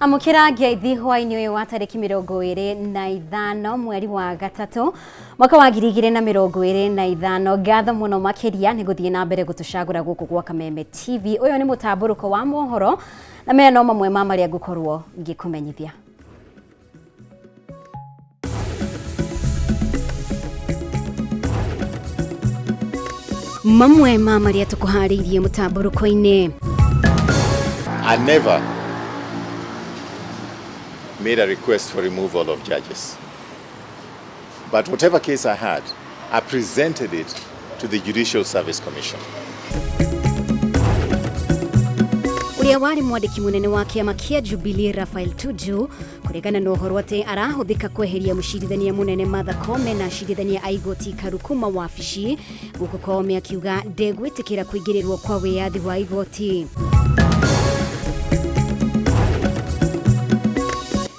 Amukira ngeithi hwaini uyu wa tariki 25 mweri wa gatatu mwaka wa 2025. Ngatho muno makiria ni guthie na mbere gutucagura guku gwa Kameme TV. Uyu ni mutamburuko wa mohoro na mena no mamwe ma maria ngukorwo ngikumenyithia. Mamwe ma maria tukuharirie mutamburuko-ini. I never made a request for removal of judges. But whatever case I had, I presented it to the Judicial Service Commission. Uria wari mwandiki munene wa kiama kia Jubilee Raphael Tuju kuregana na uhoro ati arahuthika kweheria mucirithania munene Martha Koome na cirithania aigoti Karukuma wabici guko Koome akiuga ndegwitikira kuingirirwo kwa wiyathi wa igoti.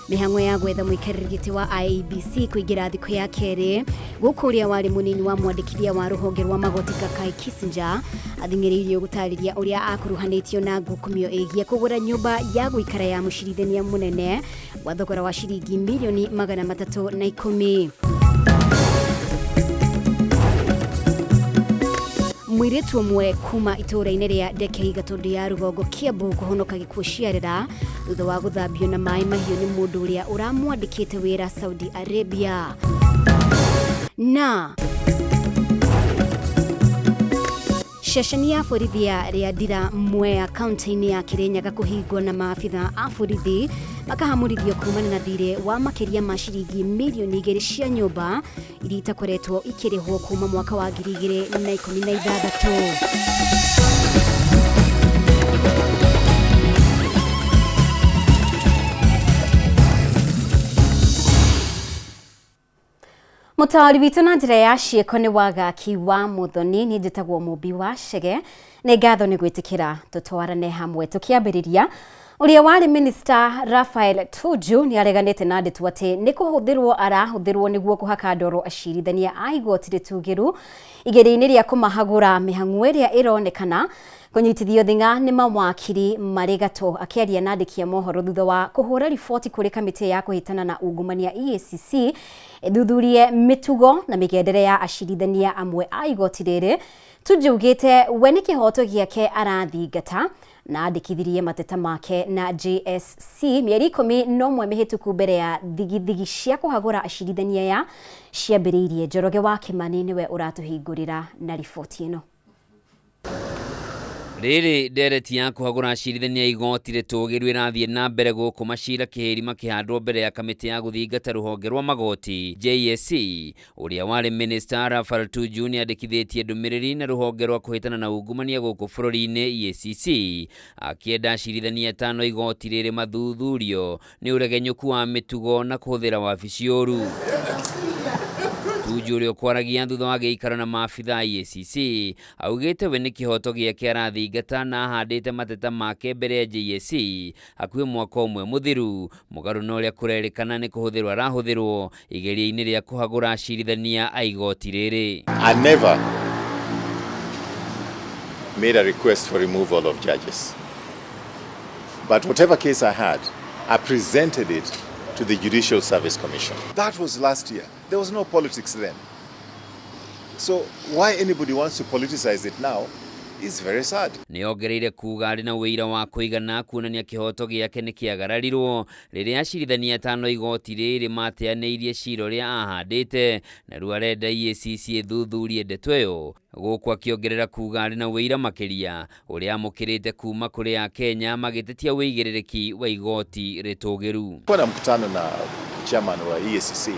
Mihango ya gwetha muikarĩrĩti wa IEBC kuingira thikũ ya kerĩ guku uria wari munini wa mwandĩkithia wa ruhonge rwa magoti Kai Kissinger athing'ĩrĩirio gũtarĩria uria akuruhanĩtio na ngukumio ĩgiĩ kũgũra nyũmba ya gũikara ya mucirithania munene wa thogora wa ciringi milioni 310. Mwiritu umwe kuma itura-inĩ ria Ndekei Gatundu ya Rugongo Kiambu kuhonoka gikuũ ciarĩra thutha wa guthambio na maĩ mahiũ ni mũndũ ũrĩa ũramwandĩkĩte wĩra Saudi Arabia. Na Ceceni ya borithi ya Ndira Mwea kaunti-inĩ ya Kirinyaga kuhingwo na maabitha a borithi makahamũrithio kumana na thirĩ wa makiria ma ciringi milioni 2 cia nyũmba iria itakoretwo ikĩrĩhwo kuma mwaka wa 2016. Mutawari witu na njira ya cieko ni wagaki wa Muthoni ni njitagwo Mumbi wa Chege ni ngatho ni gwitikira tutwarane hamwe tukiambiriria. Uria wari Minister Raphael Tuju ni areganite na ndetu ati ni arahuthirwo niguo kuhaka ndoro acirithania a igoti ritugiru igeri-ini ria kumahagura mihang'o iria ironekana kunyitithio thinga ni mawakiri marigato. Akiaria na andiki a mohoro thutha wa kuhura riboti kuri kamiti ya kuhitana na ungumania EACC ithuthurie mitugo na migendere ya acirithania amwe a igoti riri. Tuju ugite we ni kihoto giake arathingata na andikithirie mateta make na JSC mieri 11 mihituku mbere ya thigithigi cia kuhagura acirithania ya ciambiriirie. Njoroge wa Kimani niwe uratuhingurira na riboti ino. Riri ndereti ya kuhagura acirithania igoti ritugiru irathie na mbere guku macira kiheri makihandwo mbere ya kamiti ya guthingata ruhonge rwa magoti JSC. Uria wari Minister Raphael Tuju ni andikithitie ndumiriri na ruhonge rwa kuhitana na ungumania guku bururi-ini EACC akienda acirithania 5 igoti riri mathuthurio ni uregenyuku wa mitugo na kuhuthira wabici ũru. Tuju uria kwaragia thutha wa giikaro na maabitha EACC augite we ni kihoto giake arathingata na ahandite mateta make mbere ya JSC hakuhi mwaka umwe muthiru mugaru na uria kurerikana ni kuhuthirwo arahuthirwo igeria-ini ria kuhagura acirithania a igoti riri. I never made a request for removal of judges. But whatever case I had, I presented it to the Judicial Service Commission. That was last year. There was no politics then. So why anybody wants to politicize it now is very sad. Niongereire kuga ari na wira wa kuigana kuonania kihoto giake ni kiagararirwo riria acirithania 5 igoti riri mateaneirie cira ria ahandite na riu arenda EACC ithuthurie ndeto iyo. Guku akiongerera kuga ari na wira makiria uria amukirite kuma kuri a Kenya magitetia wigirereki wa igoti ritugiru. Kwa mkutano na chairman wa EACC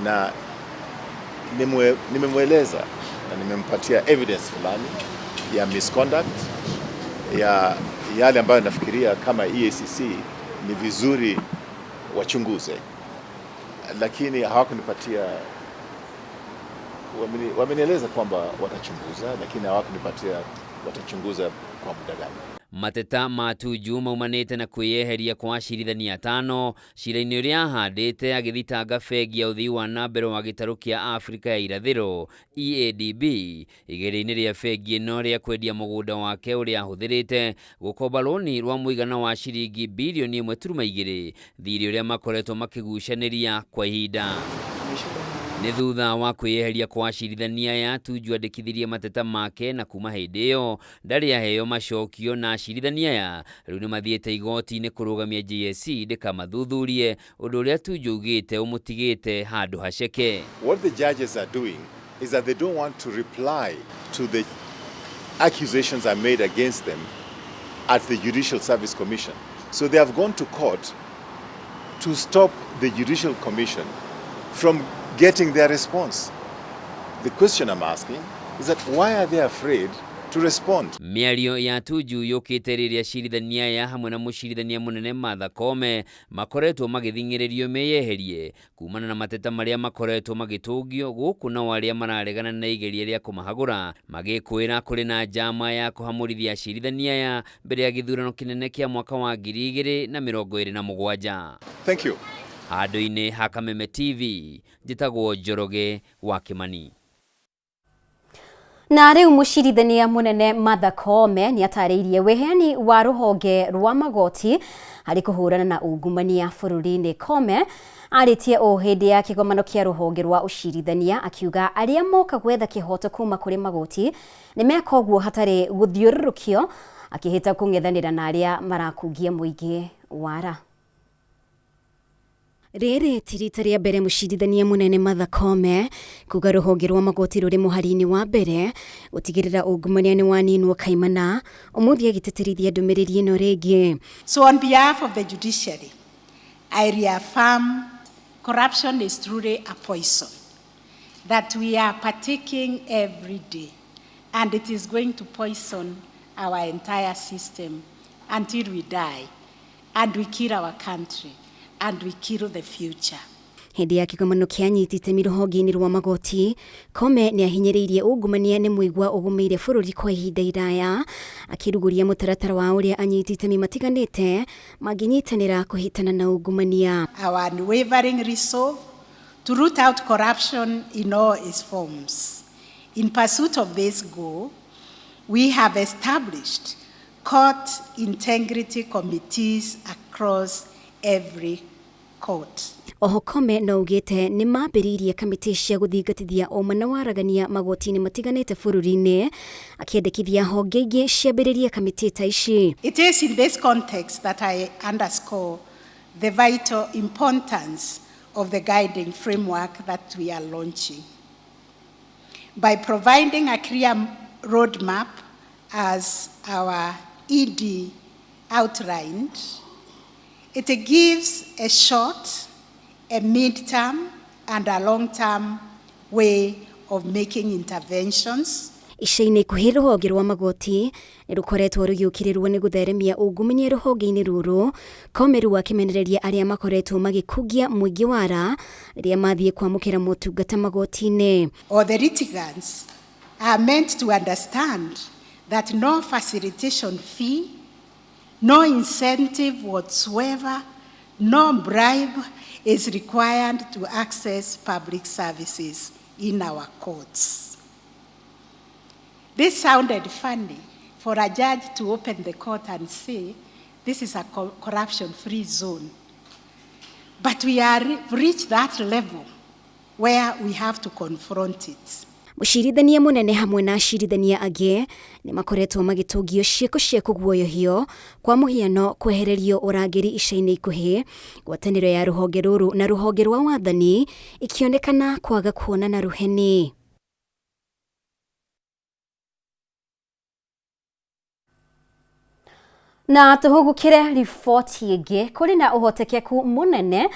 na nimemweleza na nimempatia evidence fulani ya misconduct ya yale ambayo nafikiria kama EACC ni vizuri wachunguze, lakini hawakunipatia. Wamenieleza kwamba watachunguza, lakini hawakunipatia watachunguza kwa muda gani. mateta ma Tuju maumanite na kwiyeheria kwa acirithania 5 cira-ini uria ahandite agithitanga bengi ya uthii wa nambere wa gitaru kia Afrika ya irathiro EADB igeri-ini ria bengi ino ria kwendia mugunda wake uria ahuthirite gukomba roni rwa muigana wa ciringi bilioni 1.2 thiri uria makoretwo makigucaniria kwa ihinda. Ni thutha wa kwiyeheria kwa acirithania ya Tuju andikithirie mateta make na kuma hindi iyo ndari aheo macokio na acirithania ya riu ni mathiete igoti-ini kurugamia JSC ndikamathuthurie undu uria Tuju ugite umutigite handu haceke. What the judges are doing is that they don't want to reply to the accusations are made against them at the Judicial Service Commission. So they have gone to court to stop the Judicial Commission from getting their response. The question I'm asking is that why are they afraid to respond? Miario ya Tuju yukite riria acirithania ya hamwe na mucirithania munene Martha Koome makoretwo magithingiririo meyeherie kumana na mateta maria makoretwo magitungio guku na waria mararegana na igeria ria kumahagura magikwira kuri na njama ya kuhamurithia acirithania ya mbere ya githurano kinene kia mwaka wa 2027. Thank you. Handu-ini ha Kameme TV njitagwo Njoroge wa Kimani. Na riu mucirithania munene Martha Koome ni atariirie weheani wa ruhonge rwa magoti hari kuhurana na ungumania bururi-ini. Koome aritie o hindi ya kigomano kia ruhonge rwa ucirithania akiuga aria moka gwetha kihoto kuma kuri magoti ni meka uguo hatari guthiururukio akihita kung'ethanira na aria marakungia muingi wara. Riri tirita ria mbere mucirithania munene Martha Koome kuga ruhonge rwa magoti ruri muhari-ini wa mbere gutigirira ungumania ni waninwo kaimana umuthi agiteterithia ndumiriri ino ringi. So on behalf of the Judiciary, I reaffirm corruption is truly a poison that we are partaking every day, and it is going to poison our entire system until we die and we kill our country and we kill the future. Hindi ya kigomano kia nyitite miruhonge-ini rwa magoti, Koome ni ahinyiriirie ungumania ni muigwa ugumeire bururi kwa ihinda iraya akiruguria mutaratara wa uria anyitite matiganite manginyitanira kuhitana na ungumania. Our unwavering resolve to root out corruption in all its forms. In pursuit of this goal, we have established court integrity committees across every court. Oho Koome no ugite ni mambiriirie kamiti cia guthingatithia umana waragania magoti-ini matiganite bururi-ini akiendekithia honge ingi ciambiririe kamiti ta ici. It is in this context that I underscore the vital importance of the guiding framework that we are launching. By providing a clear roadmap as our ED outlined, it gives a short, a mid-term, and a long-term way of making interventions. Ica-ini ikuhi ruhonge rwa magoti ni rukoretwo rugiukirirwo ni gutheremia ungumania ruhonge-ini ruru. Koome riu akimenereria aria makoretwo magikungia muingi wara riria mathie kwamukira motungata magoti-ini. Or the litigants are meant to understand that no facilitation fee, no incentive whatsoever, no bribe is required to access public services in our courts. This sounded funny for a judge to open the court and say, this is a corruption-free zone. But we are reached that level where we have to confront it. Mucirithania munene hamwe na acirithania angi ni makoretwo magitungio cieko cia kuguoyohio kwa muhiano kwehererio urangiri ica-ini ikuhi ngwataniro ya ruhonge ruru na ruhonge rwa wathani ikionekana kwaga kuonana ruheni. Na tuhugukire riboti ingi kuri na uhotekeku munene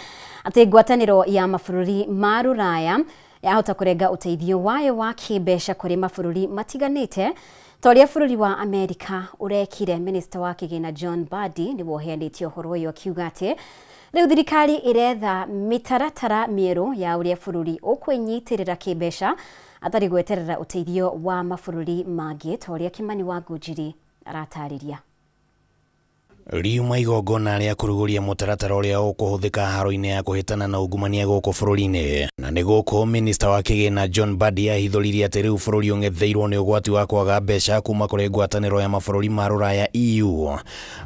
ati ngwataniro ya mabũrũri ma Rũraya yahota kurenga uteithio wayo wa kibeca kuri mabũrũri matiganite toria bũrũri wa Amerika urekire. Minister wa kigina John Badi ni woheanĩtie ũhoro ũyũ akiuga ati riu thirikari iretha mitaratara mieru ya uria bũrũri ũkwĩnyitirĩra kibeca atari gweterera uteithio wa mabũrũri mangĩ toria Kimani wa Ngũnjiri aratariria. Riuma igongona rĩa kũrugũria mũtaratara ũrĩa ũkũhũthĩka haro-inĩ ya kũhĩtana na ungumania gũkũ bũrũri-inĩ. Na nĩ gũkũ minista wa kĩgĩna John Mbadi ahithũririe atĩ rĩu bũrũri ũng'etheirwo nĩ ũgwati wa kwaga mbeca kuma kũrĩ ngwatanĩro ya mabũrũri ma Rũraya EU.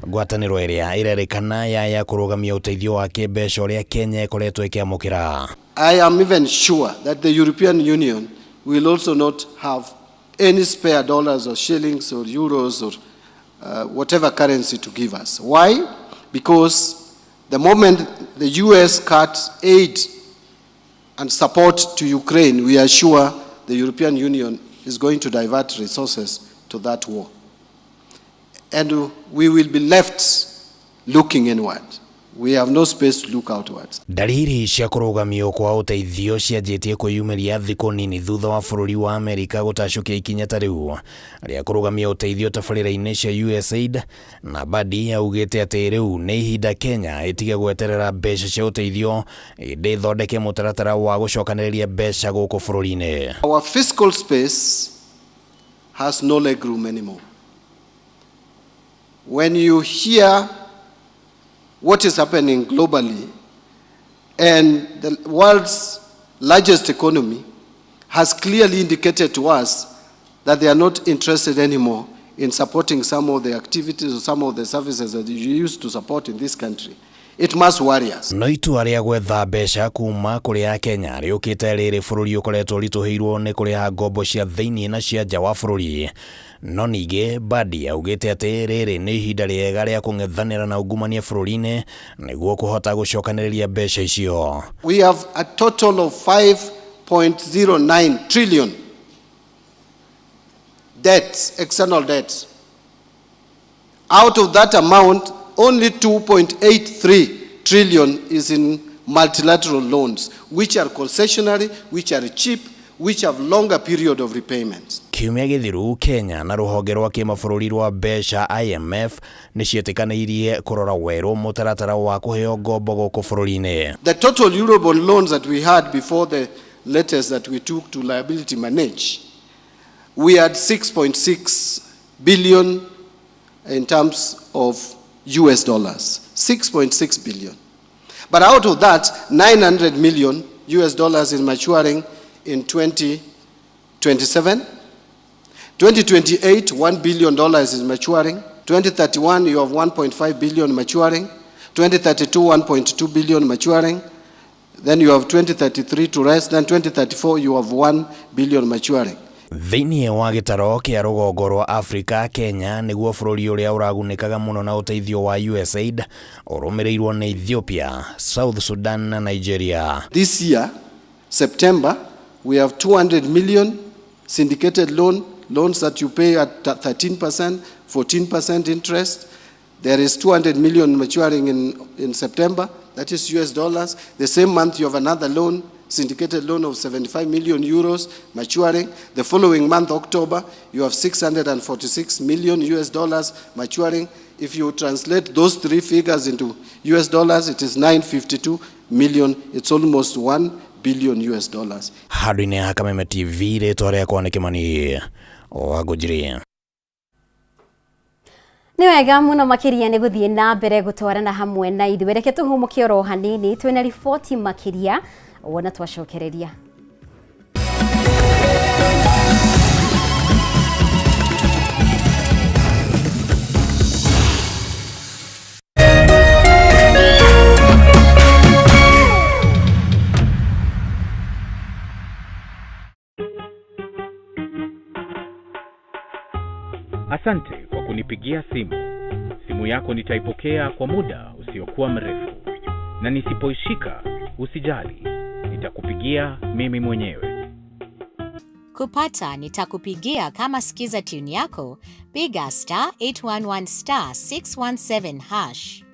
Ngwatanĩro ĩrĩa ĩrerĩkana ya kũrũgamia ũteithio wa kĩmbeca ũrĩa Kenya ĩkoretwo ĩkĩamũkĩra. I am even sure that the European Union will also not have any spare dollars or shillings or euros or whatever currency to give us. Why? Because the moment the US cuts aid and support to Ukraine, we are sure the European Union is going to divert resources to that war. And we will be left looking inward. We have no space to look outwards. Dalili cia kũrũgamio kwa ũteithio cianjĩtie kwĩyumĩria thikũ nini thutha wa bũrũri wa Amerika gũtacũkia ikinya ta rĩu rĩa kũrũgamia ũteithio tabarĩra-inĩ cia USAID, na Mbadi augĩte atĩ rĩu nĩ ihinda Kenya ĩtige gweterera mbeca cia ũteithio ĩndĩ ĩthondeke mũtaratara wa gũcokanĩrĩria mbeca gũkũ bũrũri-inĩ. Our fiscal space has no legroom anymore. When you hear what is happening globally, and the world's largest economy has clearly indicated to us that they are not interested anymore in supporting some of the activities or some of the services that you used to support in this country. It must worry us. No itua rĩa gwetha mbeca kuma kũrĩ Kenya rĩũkĩte rĩrĩ bũrũri ũkoretwo ritũhĩirwo nĩ kũrĩha ngombo cia thĩinĩ na cia nja wa bũrũri. No ningĩ Mbadi augĩte atĩ rĩrĩ nĩ ihinda rĩega rĩa kũng'ethanĩra na ungumania bũrũri-inĩ nĩguo kũhota gũcokanĩrĩria mbeca icio. We have a total of 5.09 trillion debts, external debts. Out of that amount, only 2.83 trillion is in multilateral loans, which are concessionary, which are cheap, which have longer period of repayment. Kiumia gĩthiru Kenya na rũhonge rwa kĩmabũrũri rwa mbeca IMF nĩ ciĩtĩkanĩirie kũrora werũ mũtaratara wa kũheo ngombo gũkũ bũrũri-inĩ. The total Eurobond loans that we had before the letters that we took to liability manage, we had 6.6 billion in terms of US dollars, 6.6 billion. But out of that, 900 million US dollars is maturing in 2027. 2028, $1 billion is maturing. 2031, you have 1.5 billion maturing. 2032, 1.2 billion maturing. Then you have 2033 to rest. Then 2034, you have 1 billion maturing. Thĩinĩ wa gĩtaro kĩa rũgongo rwa Afrika, Kenya nĩguo bũrũri ũrĩa ũragunĩkaga mũno na ũteithio wa USAID ũrũmĩrĩirwo nĩ Ethiopia, South Sudan na Nigeria. This year, September, we have 200 million syndicated loans that you pay at 13%, 14% interest. There is 200 million maturing in September, that is US dollars. The same month you have another loan, syndicated loan of 75 million euros maturing. The following month, October, you have 646 million US dollars maturing. If you translate those three figures into US dollars, it is 952 million. It's almost 1 billion US dollars. Harine Hakameme TV rĩtwa rĩakwa nĩ Kĩmani Wangũnjiri. Nĩ wega mũno makĩria nĩ gũthiĩ na mbere gũtwarana hamwe na ithuĩ. Reke tũhũmũke oro hanini twĩna riboti makĩria wona twacokereria. Asante kwa kunipigia simu. Simu yako nitaipokea kwa muda usiokuwa mrefu. Na nisipoishika, usijali. Nitakupigia mimi mwenyewe. Kupata nitakupigia kama sikiza tune yako, piga *811 *617 #.